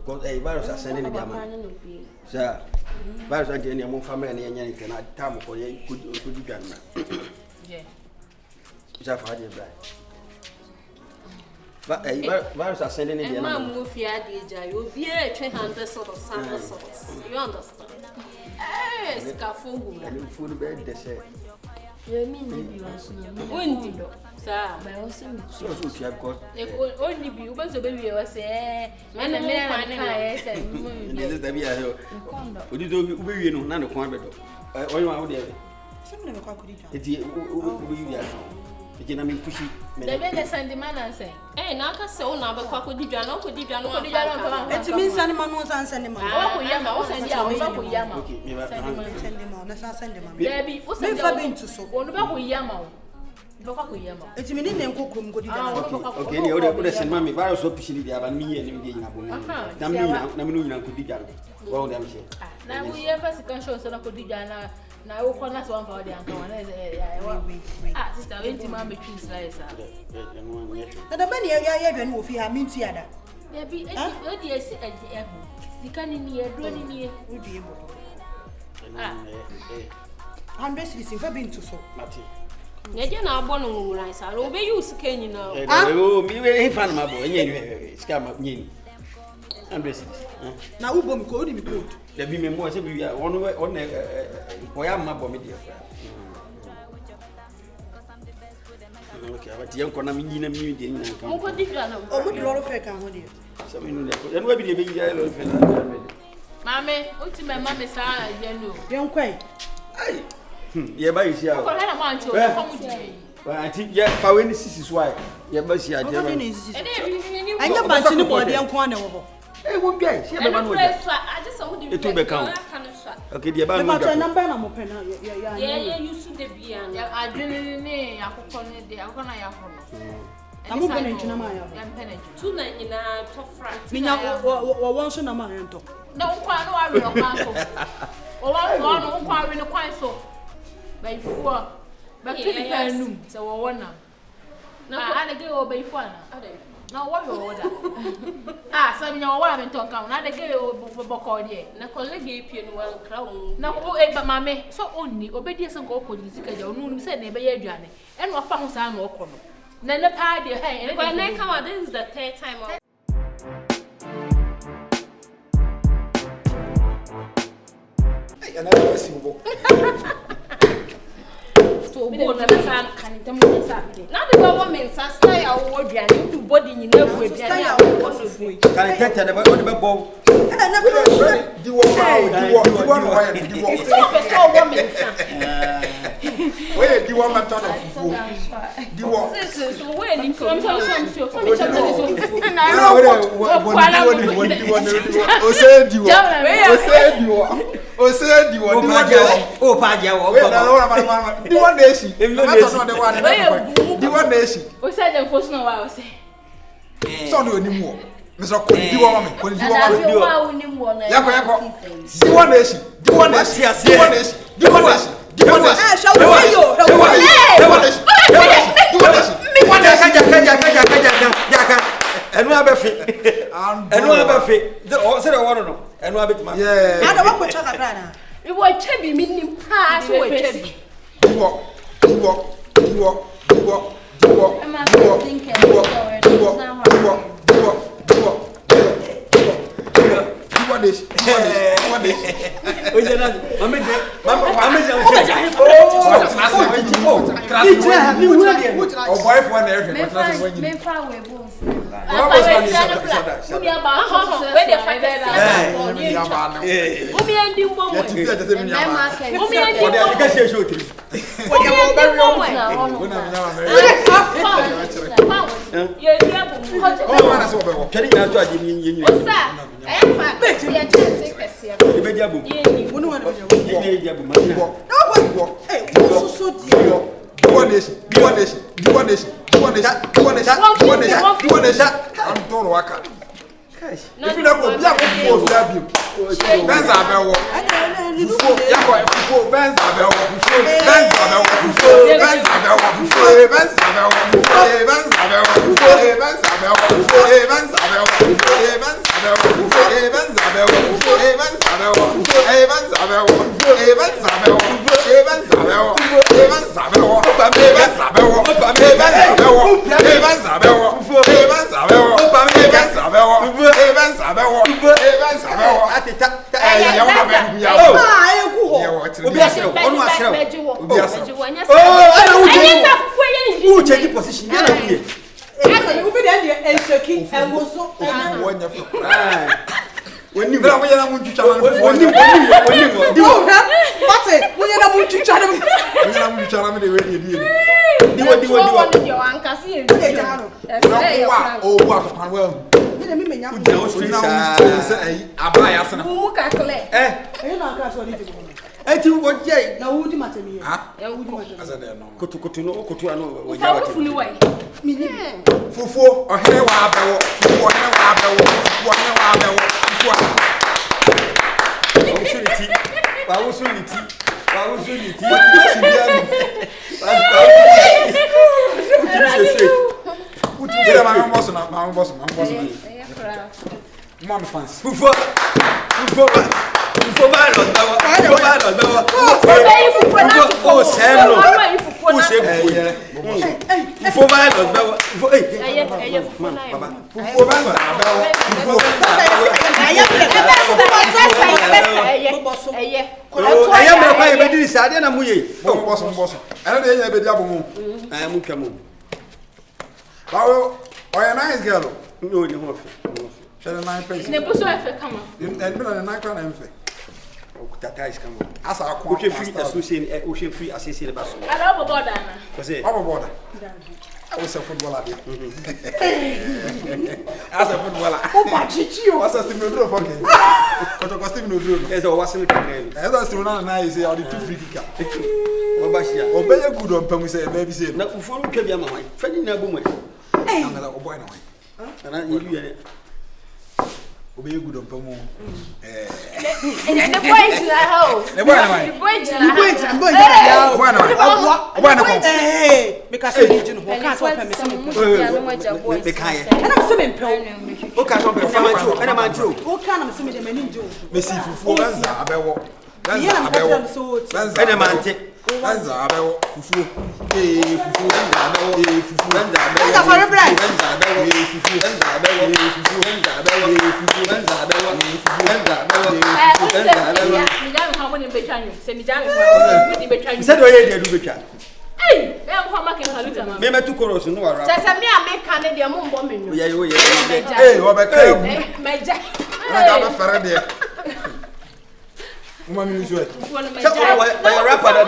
Because a virus are sending the diamond. Sir, virus are getting your family and you cannot come for you. Could you get me? Yeah. It's a Friday, but a virus are sending the diamond. You'll be a 300 sort of sauce. You understand? Yes, Komfo. And food bed, they say. You mean you are sir, by also so because only be you was a baby was say and a man would you do none of one better? Or you out there? Some never could it. I mean, pushy. The way send the man and say, eh, now can so now, but could you not could you not? It means Animal was answering him. Oh, Yama was sending Yama. Send him on, let's send him. There be what's been to so one about Yama. It's meaning them cook good. Okay, the other person, Mammy, Vyrus so pushing the Avan me and me. Namina could be done. Well, them say. Now we have a conscious and I could be done. Now, one last one for the uncle. Ah, sister, wait till Mammy trees like that. And the many I even will feel mean theatre. There be the canning near, dwelling near would be able. I'm restless if I've been to so. You're not born on rice. I'll obey you, can you know? Oh, me, very fun, my boy. Scam up me. I'm restless. Now, who won't go to me good? There be more every one way on a my bomb. Okay, but young Conamina meeting. Oh, what did you know? Oh, what a lot of fair can hold you. Some then will be a big yellow. Mammy, what's my mamma's eye? Young quite. Yeah, by you. I think, yeah, for when this is why. Yeah, but she had I know about the body and corner. It won't be. I just saw it to become. Okay, the about number. Yeah, you should be. I didn't know. I'm going to Namaya. Two nights in a top frat. Me now, once in a man. No, I will cancel. Oh, I'm going to cancel. By 4, but 2 noon, so 1 now. Now, I go by 1. Now, what you order? Ah, some of your women talk out. Now, they go for Bocordier. Now, colleague, you well crown. Now, but mammy, so only obedience and go with the Zica, said never yet, Johnny, and what found some more corner. Then the party, hey, when I come out, this is the 3rd time. And I was single. So, now the government has stay our word and you body in the way. Can I get the ball? Do what? Where do you want my turn of do what? When and we fit. And we fit. The also the one no. And we bit man. Yeah. I don't want to talk about. It was chubby meaning pass away chubby. If you don't go, you have to go. When you go, I'm going to challenge you. What it? We are going to challenge you. We are going to challenge you. Your uncle, see, oh, what a well. Let me make Mom fans. FUFU that guy is coming. As I come, ocean free associate basso. I love a border. Was it? I'm a border. I was a footballer. As a footballer. Oh, my chichi. What's a stimulator for me? What a costume of you. As I was in the game. As I still not nice, I did 2 free kick. Oh, very good on Pam, say, baby, say, no, for Kebia, my friend in a woman. I'm not a boy. And I knew you. Be good on Pomo. And the boy to the house. The boy to the house. Hey, because I didn't can't help me. And I'm swimming. Who can't help me? And I'm too. Who can't I'm swimming? Messi FUFU. Woman is wet. I rap at the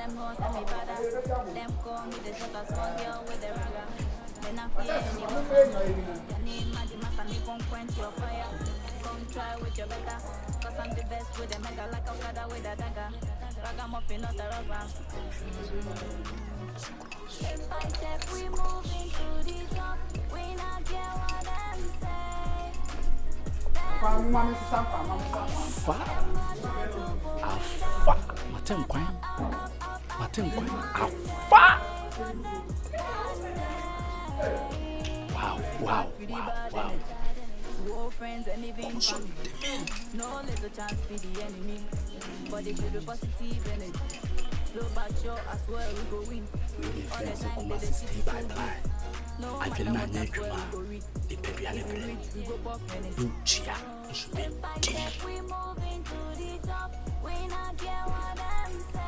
them hoes and me bada. Them call me the shot as one girl with the ragga. Then I feel any your name magic master, me gon' quench your fire. Come try with your better, cause I'm the best with a mega like a father with a dagger. Ragamuffin not a rubber. Step by step we moving to the top. We not care what them say. Afa, matem kwan, afa. Wow. Friends and even no little chance for the enemy, but they give a positive energy. Slow but sure, I swear we go win. All the time they stay by. I can not make you the baby and the you cheer. We moving to the top. We not care what them say.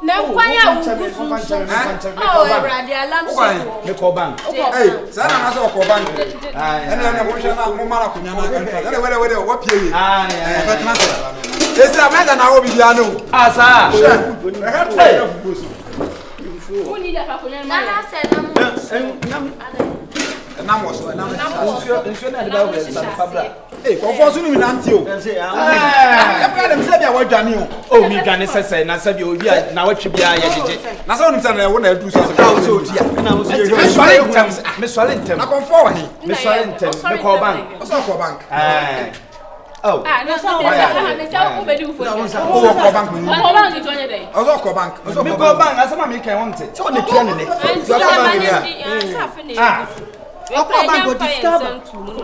Na kwanya ugusu. Oh, Brady alarm shop. Me call bank. Hey, sana na so call bank. Ene mo hwe na mo mara kunya na enta. Ene wele wo pie yi. Betna so. Esi ameda na wo bibia no. Asa. Hey. Woni da ka kunya na na se na mo so na nsuo na de ba wo sa fabra. Hey, Komfo so ni nanti o. Ya bia dem se bia wo dwane o. Oh, mi dwane sese na se bia obi na watwe bia ya jeje. Na se onim se na wo na adu so se ka wo se otia. Na wo se me swale ntem. Na Komfo wa he. Me swale ntem. Me call bank. O so call bank. Oh. No so na se o be di ufo. O so call bank ni. Call bank to anye dey. O so call bank. O so me call bank asema me kan wonte. Se wona tua ne ne. So call bank dia. Ọkọ bank go disturb.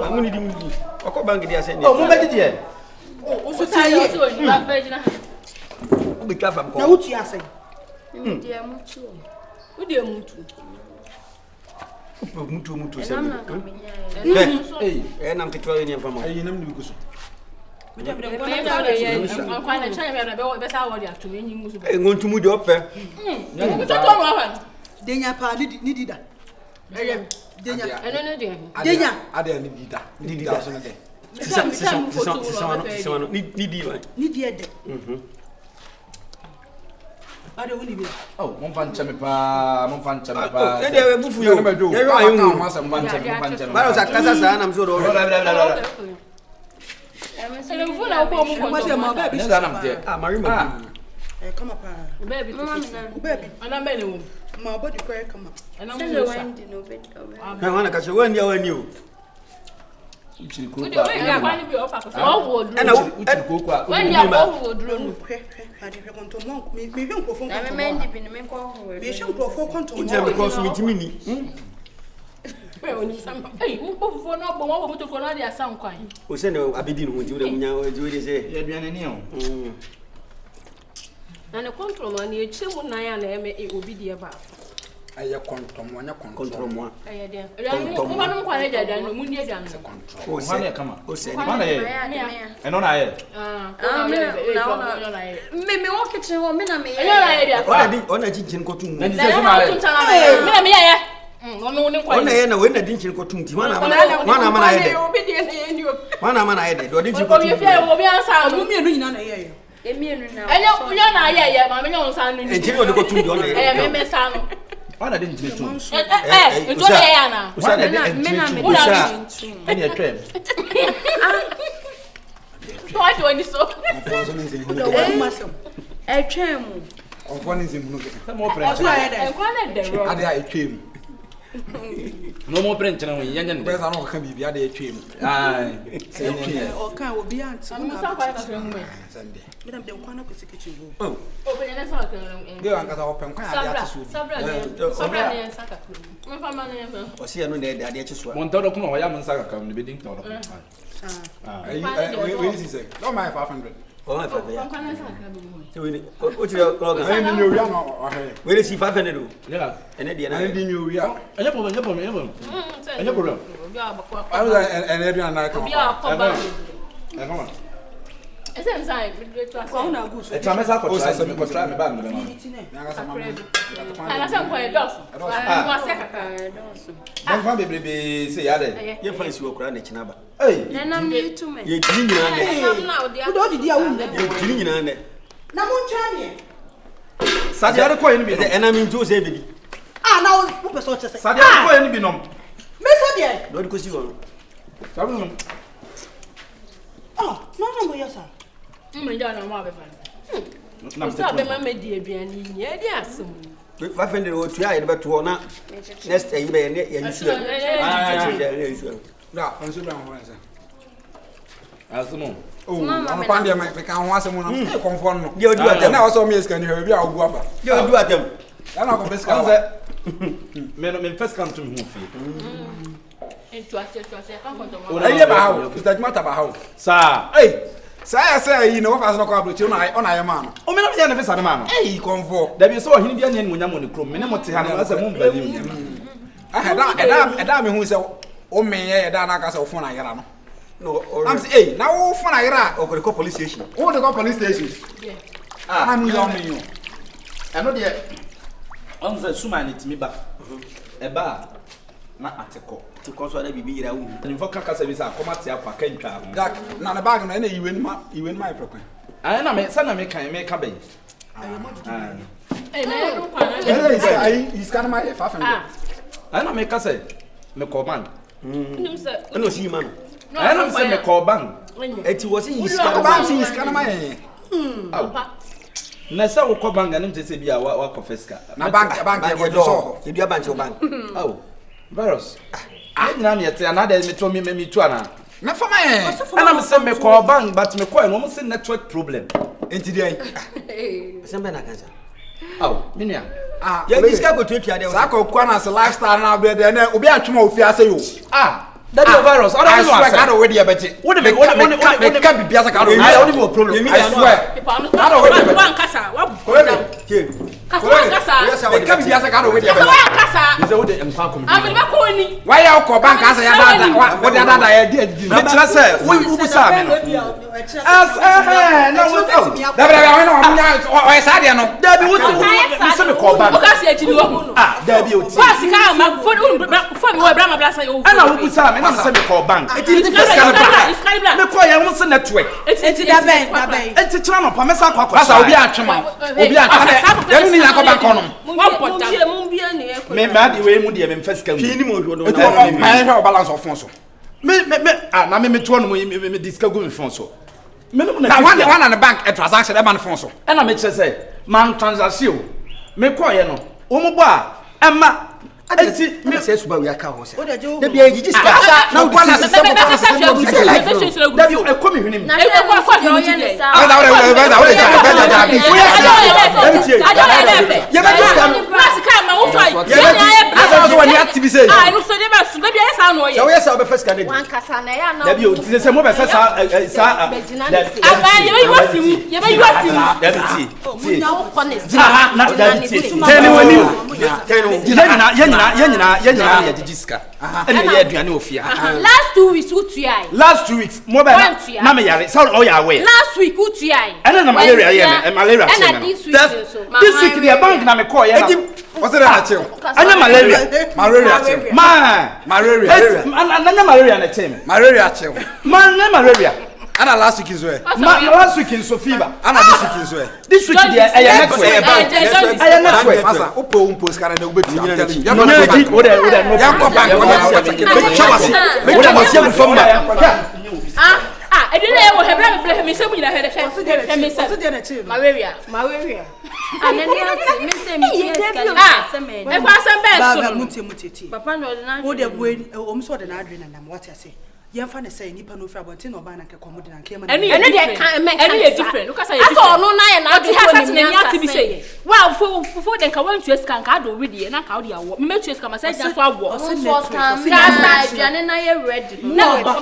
Amuni di mudi. Ọkọ bank dia se ni. Oh, mo be di e. O so tie o ni ba be jina. O be twa fam ko. Na wutu ase. Dia mutu. O dia mutu. Mutu se. Eh, nam kitwa ni fam. Ayi nam ni guso. Ngontumu de ope. Denya pa ni dida. Denya. Denya. Ade ni dida. Ni dida so ne de. Sisa ni di wa. Ni di ede. Ade woni bi. Oh, mon fan chame pa. E de bufu yo. Ye yo ayu mu. Mon fan Ba sa kasa sa na mso do. Ele mvula uko mu kwa. Mwase ma ba bi. Marima. Come up. Baby, Baby. ana mbele wo. Ma body cry come up. Ana Send mbele the wo. wind no bed. Na wana ka se wani awani o. Uchiri ko We dey we ga kwani bi ofa ko. O wo duro. Ana uchiri ko kwa. When ya o wo duro no. Ade hwe konto mo me hwe nkofo Na me mendi bi ni me ko ho. Me hwe nkofo konto mo. Uje because me timi ni. We oni sam. Eh, wo fofo no bo wo moto ko na dia san kwan. O se ne abedi no hunti we munya we de se. Ya duane ni o. Na ne control man e chemu na ya na eme obi die ba. Aye control mo. Aye dia. Mo ba no kwa na dia no mu nie dia no. O se Mane kama. O se. Mane ye. Eno na ye. Me wo kitchen ho me na me. Na ye dia. Ona chinchin ko tum. Na di se so na ye. Me na me ye. Ono ni kwa. Ona ye na we na dinchin ko tum ti mana mana ye de. Obi die na ye ni o. Mana ye de. Do dinchin ko Ko tum. ye fie obi ansa Mo no. mienu nyina na ye. Emienu na. Enyo unya na ye ma me nyon san no ni. Enchi do ko tum di ona ye. Eh me sa no. Wana de ntire tu. Nto ye ya na. Usa de Me na me. Eni etrem. What do you so? Fonso ni zin. Do wo masem. Etwemu. Onfo ni zin hunu ke. Se mo prent. Oso aye de. Kwa na de ro. Ade a etwem. No mo prent na wo yanya ne. Besa no ka bibia ade etwem. Ai. Se etwem. O kan obi anti. Mo sa kwa ka so mu. Sande. Me dem kwa na ko kitchen go. Oh. O be na sa ka no. Ge wan ka sa open kwa ade ati so. Sabra ne sa ka. Mo fa ma ne ma. O se no de ade ati so. Mo ntoro ko no ya mo nsa ka no be din toro. We see say. No my 500. Oh my 500. Kwa na sa ka bi mo. So we o ti o ga. Ayi ni owia no o he. We see 500 o. Yeah. Ene de na. Ani di ni owia. Enye problem. Enye problem. Obi a bakwa. Ayo ene de na ka. Obi a ko ba. E come on. Ese nsai bi to asa. Kwa na go so. E try me sa ko try me ko try me ba me no. Na ga sa mama. Ana sa ko e dos. Mo ase kaka. Ban fa bebrebe se ya de. Ye fa isi okura na china ba. Hey. Na na me tu me. Ye jini nyina ne. Na odi Wo do di a wo. Ye jini nyina ne. Na mo ntwa ne. Sadi are ko yin bi no. Ena mi njo se bi. Ah na wo person chese. Sadi are ko yin bi no. Me so de. Do di ko si go. Sabu no. Ah, no mo yesa. mo nja na mo abefa. Na Sa be ma me di aduane ni e di asem. 500 o tu ya de beto na. Next time be ne ya nsu. Da, onso ba ho nsa. Asumo. Oh, am pa ndie mai ka ho asem no. E Komfo no. Ye odu atem. Na o so me scan here bi a ogu aba. Ye odu atem. Ya na ko beska. Me first come to me fi. Tu ase kan ko to mo. Aye ba ha. Mr. Jumata ba ha. Sa. Hey. Say yi no fa so ko abrochi ona ye ma no. O me na me na fe sa na ma no. Hey, Komfo. Da bi so ohini bia nya munya mo ne krom. Me ne mo te ha na asa mo mbali. Eda me hu se o me ye da na ka se o fon na yera no. No, I'm say hey, na wo fon na yera o go police station. O de go police station. Yeah. Ah, na mi yo me yo. I know the on the suman it me back. A bar na ateko. To console the baby. And if I can't say, I come at your packet. That none of bag, and you win my program. I know, son, I make a cabbage. He's kind of my father. I don't make us say, me call man. I know see man. I don't say me call bang. It was his kind of my. Nessa will call bang and him to say, be a walk of Fesca. My bank, your door. You do a bunch of bank. Oh, Vyrus. I didn't yet another me told me to Anna. Not for my. And I'm saying me call bang, but me call almost a network problem. Into the Something I can say. Oh, Minia. Ah, yeah, this guy go to the other. Sako Kwana a lifestyle now, be there. Obi Achimo Fiase you. Ah, that's the Vyrus. I got already a budget. What can't be Piazza Caro. I only have a problem. I swear. I don't know. One Casa. What? Yes, I can't be Piazza Caro with you. Why are you bank as I am? What the other I did? I said, we will be one on the bank a transaction a man fonso. And I make say, man transaction. Me call no. Omoba, Emma. I see me says we are cows. The BAG just now one as a Last 2 weeks, who to I? Last 2 weeks, more than Mamma Yari, sound all your way. Last week, who to I? And then malaria, and malaria. This week, the bank, na me call you. What's it at you? I know malaria. Malaria. Malaria. Malaria and a team. Malaria. Malaria. And last week is where? Last week in Sofiba. And this week is where? This week, I am not way. Masa, Opo Umpos can do with you. I didn't know have me some in a head. Malaria. And then I was some best. Papa, no, would have waited almost what an adrenaline and what I say. Young fan say Nipa no Frabantin or Banana Commodity and came and any different. Look, I saw no nine and to be saying. Well, for them, I want to ask Cancado really and I call you. Make you come and say that's what was. No, but